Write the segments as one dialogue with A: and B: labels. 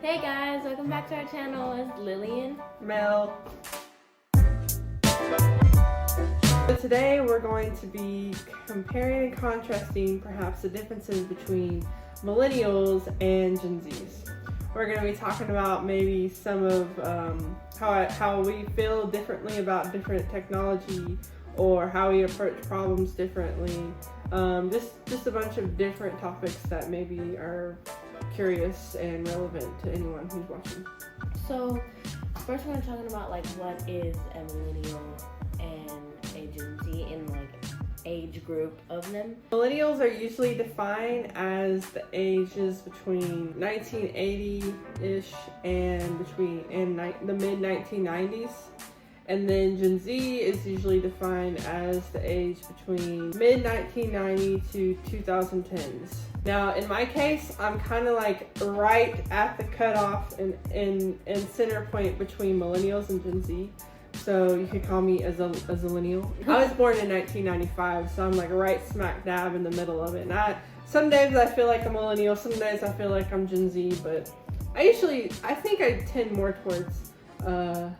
A: Hey guys, welcome back to our channel. It's Lillian.
B: Mel. So today we're going to be comparing and contrasting perhaps the differences between millennials and Gen Zs. We're going to be talking about maybe some of how we feel differently about different technology or how we approach problems differently. Just a bunch of different topics that maybe are curious and relevant to anyone who's watching.
A: So first we're talking about like what is a millennial and a Gen Z in like age group of them.
B: Millennials are usually defined as the ages between 1980-ish and the mid-1990s. And then Gen Z is usually defined as the age between mid-1990 to 2010s. Now, in my case, I'm kind of like right at the cutoff and center point between millennials and Gen Z. So you could call me a millennial. I was born in 1995, so I'm like right smack dab in the middle of it. And some days I feel like a millennial, some days I feel like I'm Gen Z, but I think I tend more towards the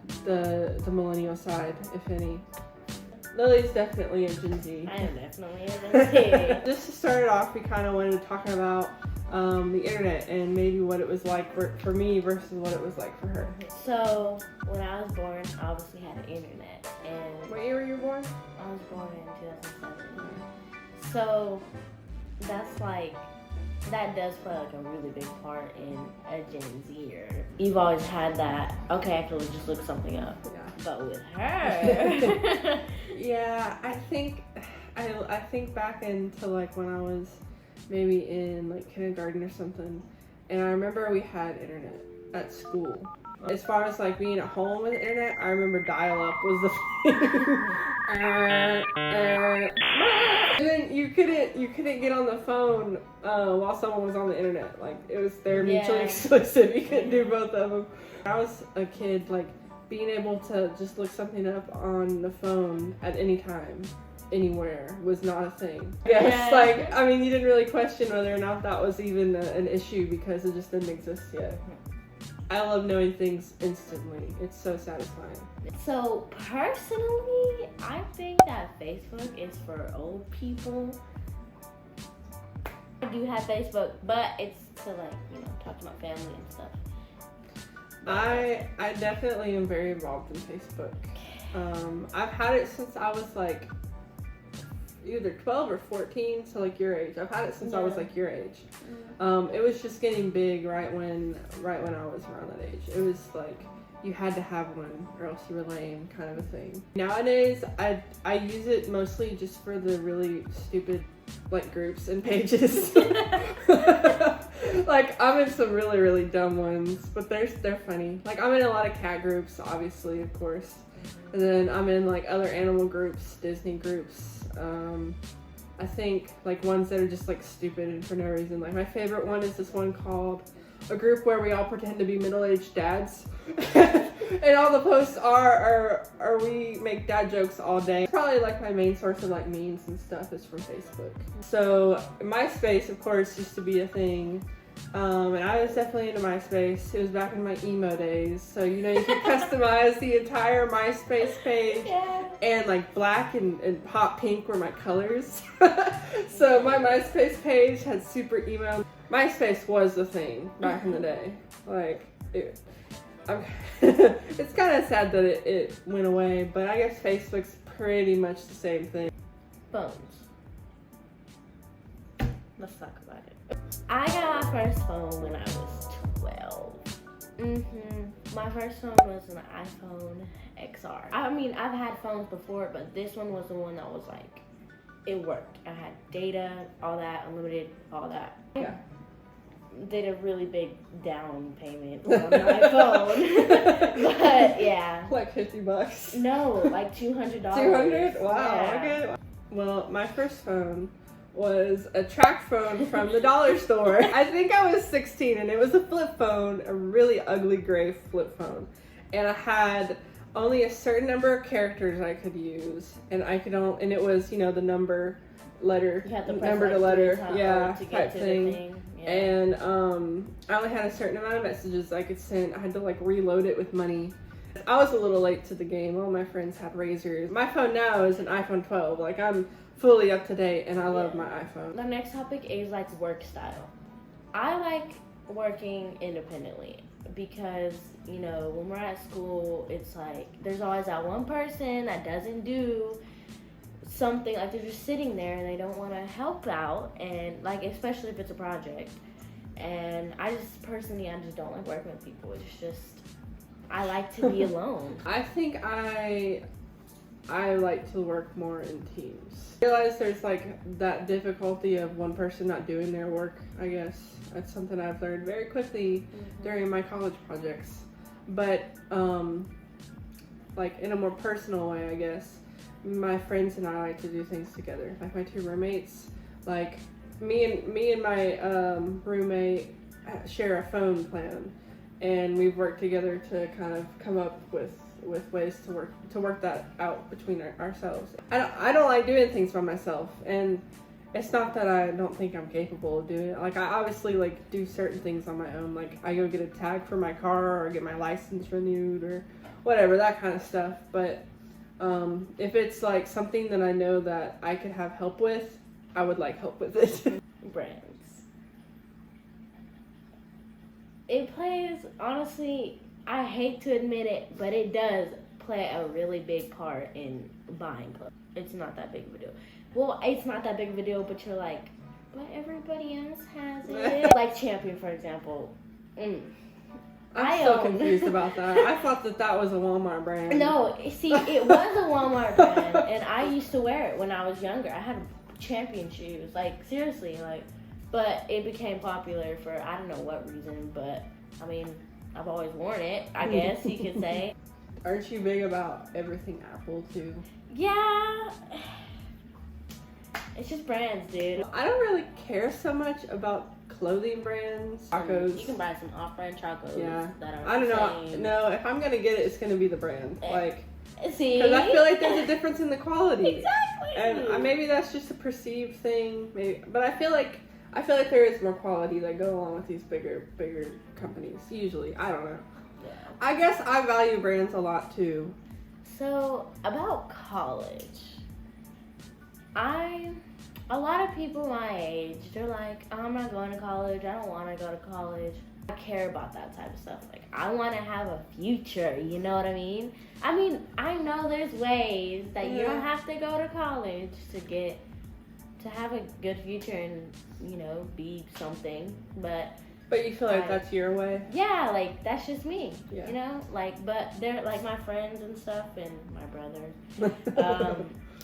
B: millennial side, if any. Lily's definitely a Gen Z.
A: I am definitely a Gen Z.
B: Just to start it off, we kind of wanted to talk about the internet and maybe what it was like for me versus what it was like for her.
A: So when I was born, I obviously had the internet. And
B: What year were you born?
A: I was born in 2007. So that does play like a really big part in a Gen Zer. You've always had that, okay, I can just look something up.
B: Yeah.
A: But with her.
B: Yeah, I think back into like when I was maybe in like kindergarten or something, and I remember we had internet at school. As far as like being at home with internet, I remember dial-up was the thing. You couldn't get on the phone while someone was on the internet. Like it was they're mutually exclusive. You couldn't do both of them. I was a kid, like being able to just look something up on the phone at any time, anywhere was not a thing. Yes, like I mean, you didn't really question whether or not that was even an issue because it just didn't exist yet. I love knowing things instantly. It's so satisfying.
A: So personally, I think that Facebook is for old people. I do have Facebook, but it's to like, talk to my family and stuff.
B: I definitely am very involved in Facebook. I've had it since I was like either 12 or 14, so like your age. I've had it since I was like your age. It was just getting big right when I was around that age. It was like you had to have one or else you were lame, kind of a thing. Nowadays, I use it mostly just for the really stupid like groups and pages. Like I'm in some really, really dumb ones, but they're funny. Like I'm in a lot of cat groups, obviously, of course. And then I'm in like other animal groups, Disney groups. I think like ones that are just like stupid and for no reason. Like my favorite one is this one called a group where we all pretend to be middle-aged dads. And all the posts are we make dad jokes all day. Probably like my main source of like memes and stuff is from Facebook. So MySpace, of course, used to be a thing. And I was definitely into MySpace. It was back in my emo days. So, you could customize the entire MySpace page.
A: Yeah.
B: And like black and hot pink were my colors. So my MySpace page had super emo. MySpace was the thing back in the day. Like, it's kind of sad that it went away, but I guess Facebook's pretty much the same thing.
A: Phones. Let's talk about it. I got my first phone when I was 12. My first phone was an iPhone XR. I mean, I've had phones before, but this one was the one that was like, it worked. I had data, all that, unlimited, all that.
B: Yeah.
A: Did a really big down payment on my phone. But yeah.
B: Like $50?
A: No, like $200.
B: $200? Wow,
A: yeah.
B: Okay. Well, my first phone was a track phone from the dollar store. I think I was 16 and it was a flip phone, a really ugly gray flip phone. And I had only a certain number of characters I could use, and it was, the number letter,
A: You had to press
B: number
A: like
B: to letter,
A: 3 times
B: yeah,
A: to get
B: type
A: to
B: thing.
A: the thing. Yeah.
B: And I only had a certain amount of messages I could send. I had to like reload it with money. I was a little late to the game. All my friends had Razors. My phone now is an iPhone 12. Like, I'm fully up to date, and I love my iPhone.
A: The next topic is like work style. I like working independently because, you know, when we're at school, it's like there's always that one person that doesn't do something, like they're just sitting there and they don't want to help out, and like especially if it's a project. And I just don't like working with people. It's just I like to be alone.
B: I think I like to work more in teams. I realize there's like that difficulty of one person not doing their work, I guess. That's something I've learned very quickly during my college projects. But like in a more personal way, I guess, my friends and I like to do things together. Like my two roommates, like me and my roommate share a phone plan, and we've worked together to kind of come up with ways to work that out between ourselves. I don't like doing things by myself, and it's not that I don't think I'm capable of doing it. Like, I obviously like do certain things on my own. Like, I go get a tag for my car, or get my license renewed, or whatever, that kind of stuff. But if it's like something that I know that I could have help with, I would like help with it.
A: Brands. It plays, honestly, I hate to admit it, but it does play a really big part in buying clothes. It's not that big of a deal. Well, it's not that big of a deal, but you're like, but everybody else has it. Like Champion, for example.
B: I'm so confused about that. I thought that was a Walmart brand.
A: No, see, it was a Walmart brand, and I used to wear it when I was younger. I had Champion shoes, like, seriously, like, but it became popular for, I don't know what reason, but, I mean, I've always worn it, I guess you could say.
B: Aren't you big about everything Apple, too?
A: Yeah. It's just brands, dude.
B: I don't really care so much about clothing brands. Tacos.
A: You can buy some off-brand chacos.
B: Yeah.
A: That are
B: I don't know.
A: same.
B: No, if I'm gonna get it, it's gonna be the brand. Like,
A: see,
B: because I feel like there's a difference in the quality.
A: Exactly.
B: And maybe that's just a perceived thing. Maybe, but I feel like there is more quality that go along with these bigger companies. Usually, I don't know.
A: Yeah.
B: I guess I value brands a lot too.
A: So about college, a lot of people my age, they're like, oh, I'm not going to college. I don't want to go to college. I care about that type of stuff. Like, I want to have a future. You know what I mean? I mean, I know there's ways that you don't have to go to college to have a good future and, you know, be something. But
B: you feel like that's your way?
A: Yeah, like, that's just me.
B: Yeah.
A: You know? Like, but they're, like, my friends and stuff and my brothers,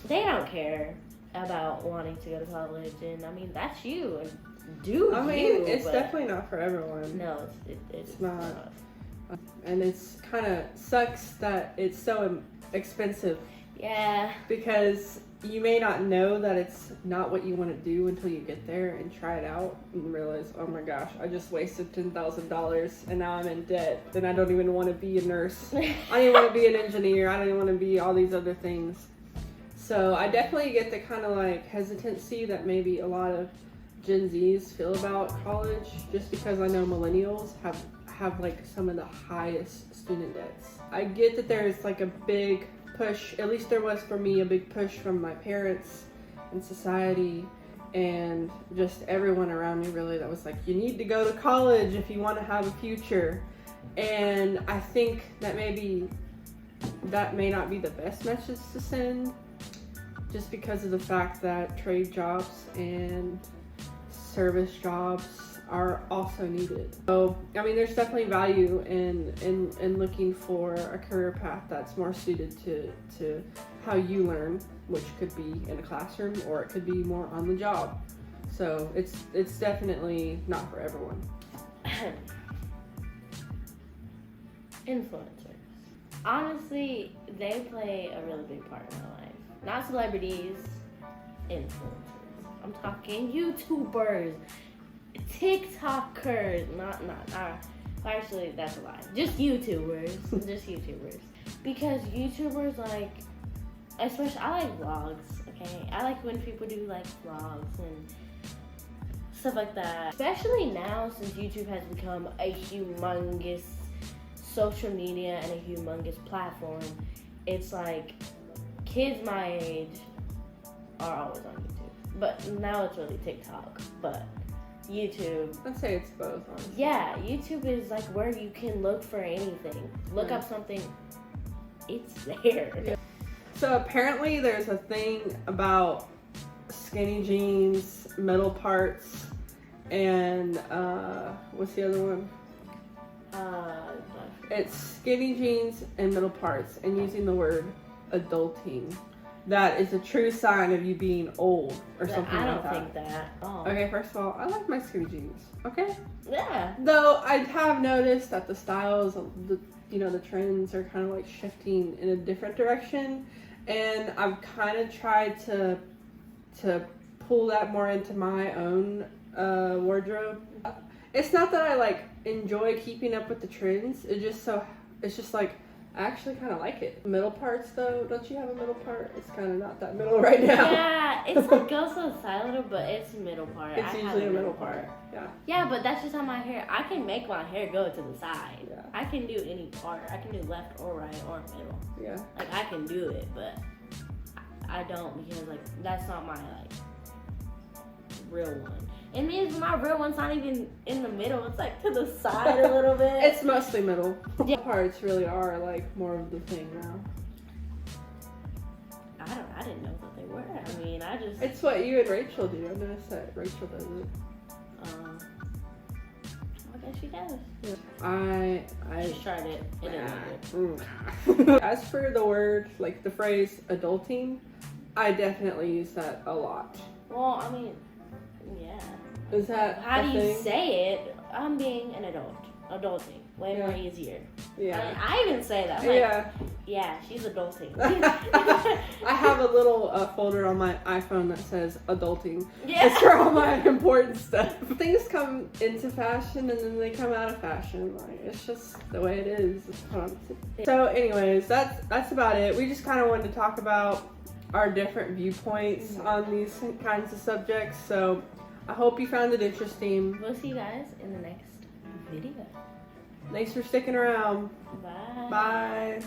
A: they don't care about wanting to go to college, and I mean, that's you, and
B: it's definitely not for everyone.
A: No, it's
B: not. And it's kind of sucks that it's so expensive.
A: Yeah.
B: Because you may not know that it's not what you want to do until you get there and try it out and realize, oh my gosh, I just wasted $10,000 and now I'm in debt. Then I don't even want to be a nurse. I don't even want to be an engineer. I don't even want to be all these other things. So I definitely get the kind of like hesitancy that maybe a lot of Gen Zs feel about college, just because I know millennials have like some of the highest student debts. I get that there's like a big push, at least there was for me, a big push from my parents and society and just everyone around me, really, that was like, you need to go to college if you want to have a future. And I think that maybe that may not be the best message to send, just because of the fact that trade jobs and service jobs are also needed. So, I mean, there's definitely value in looking for a career path that's more suited to how you learn, which could be in a classroom or it could be more on the job. So it's definitely not for everyone.
A: Influencers. Honestly, they play a really big part in my life. Not celebrities, influencers. I'm talking YouTubers, TikTokers, not actually, that's a lie. Just YouTubers, just YouTubers. Because YouTubers, like, especially, I like vlogs, okay? I like when people do, like, vlogs and stuff like that. Especially now, since YouTube has become a humongous social media and a humongous platform, it's like kids my age are always on YouTube. But now it's really TikTok. But YouTube.
B: I'd say it's both, honestly.
A: Yeah, YouTube is like where you can look for anything. Look
B: Yeah.
A: up something, it's there.
B: Yeah. So apparently there's a thing about skinny jeans, middle parts, and what's the other one? It's skinny jeans and middle parts, and using the word adulting. That is a true sign of you being old or something
A: I
B: like
A: don't
B: that.
A: think that. Oh.
B: Okay, first of all, I like my skinny jeans. Okay.
A: Yeah.
B: Though I have noticed that the styles, the trends are kind of like shifting in a different direction, and I've kind of tried to pull that more into my own wardrobe. It's not that I like enjoy keeping up with the trends. It's just like I actually kind of like it. Middle parts though, don't you have a middle part? It's kind of not that middle right now.
A: Yeah, it's like goes to the side a little, but it's middle part.
B: It's usually a middle part. Yeah.
A: Yeah, but that's just how my hair. I can make my hair go to the side.
B: Yeah.
A: I can do any part. I can do left or right or middle.
B: Yeah.
A: Like I can do it, but I don't because like that's not my like real one. It means my real one's not even in the middle. It's like to the side a little bit.
B: It's mostly middle.
A: Yeah.
B: Parts really are like more of the thing now.
A: I didn't know what they were. I mean, I just.
B: It's what you and Rachel do. I noticed that Rachel does it.
A: I guess she does.
B: Yeah. I
A: She tried it. It didn't like it.
B: As for the word, like the phrase adulting, I definitely use that a lot.
A: Well, I mean, yeah.
B: Is that
A: How
B: a
A: do you
B: thing?
A: say it? I'm being an adult. Adulting. Way more
B: Yeah.
A: easier.
B: Yeah.
A: I even say that. I'm like,
B: Yeah.
A: yeah, she's adulting.
B: I have a little folder on my iPhone that says adulting.
A: Yeah.
B: It's for all my important stuff. Things come into fashion and then they come out of fashion. Like it's just the way it is. So anyways, that's about it. We just kind of wanted to talk about our different viewpoints on these kinds of subjects. So I hope you found it interesting.
A: We'll see you guys in the next video.
B: Thanks for sticking around.
A: Bye.
B: Bye.